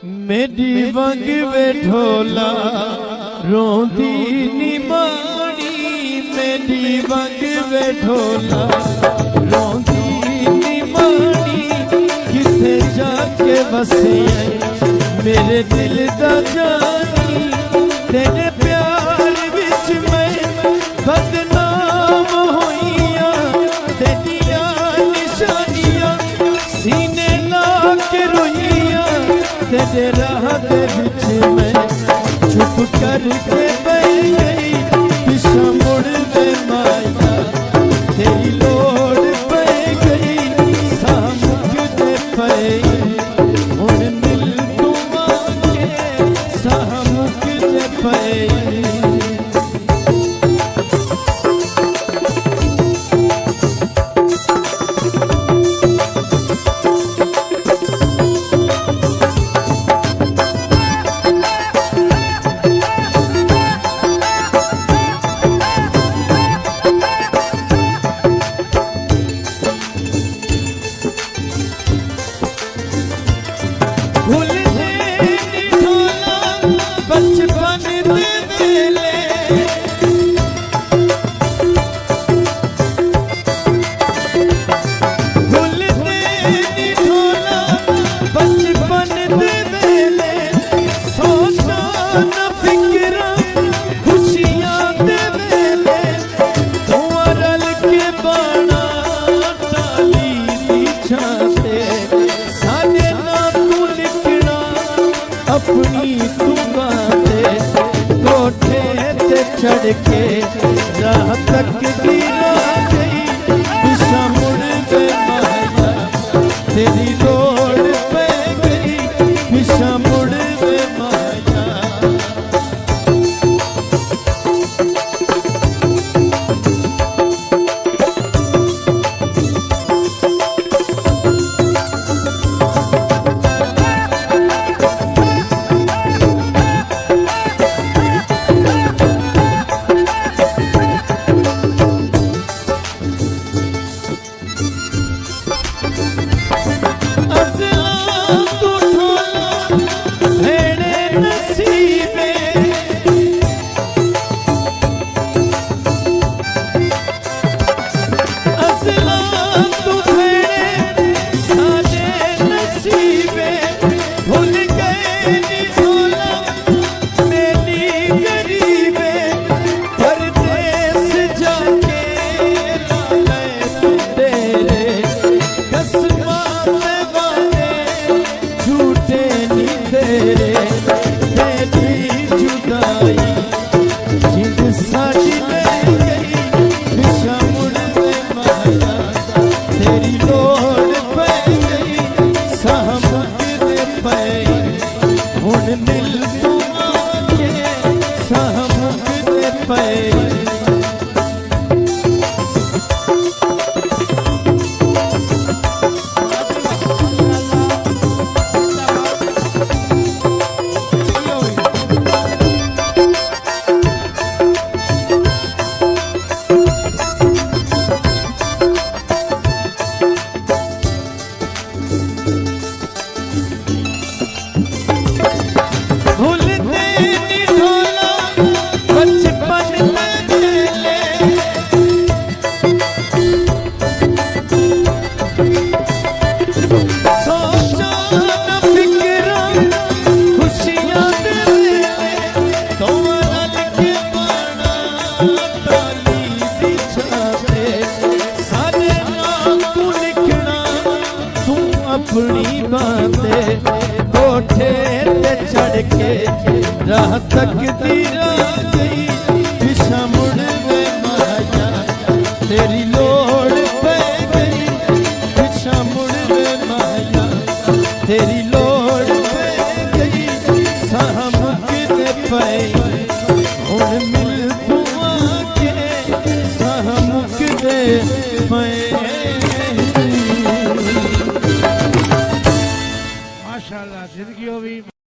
मेरी वंग वे ढोला रोंदी निमानी, मेरी वंग वे ढोला रोंदी निमानी, किथे जाके बसे मेरे दिल दा जानी, तेरे प्यार विच मैं बदनाम होइया, तेरिया निशानियां सीने ला के रोइया, तेरे राह दे विच मैं चुप करके बह गई, पिछा मुड़ दे माया तेरी लोड़ पै गई, सा मुकदे पए हुण मिल तू आके, सा मुकदे पए। अपनी तुगाते कोठे ते चढ़ के राह तक गिरा गई, दिशा मुड़ के माया तेरी लोड़ पै गई, दिशा मुड़ के माया। अपनी बातें कोठे ते चढ़ के राह तक गिरा गई, दिशा मुड़ में माया तेरी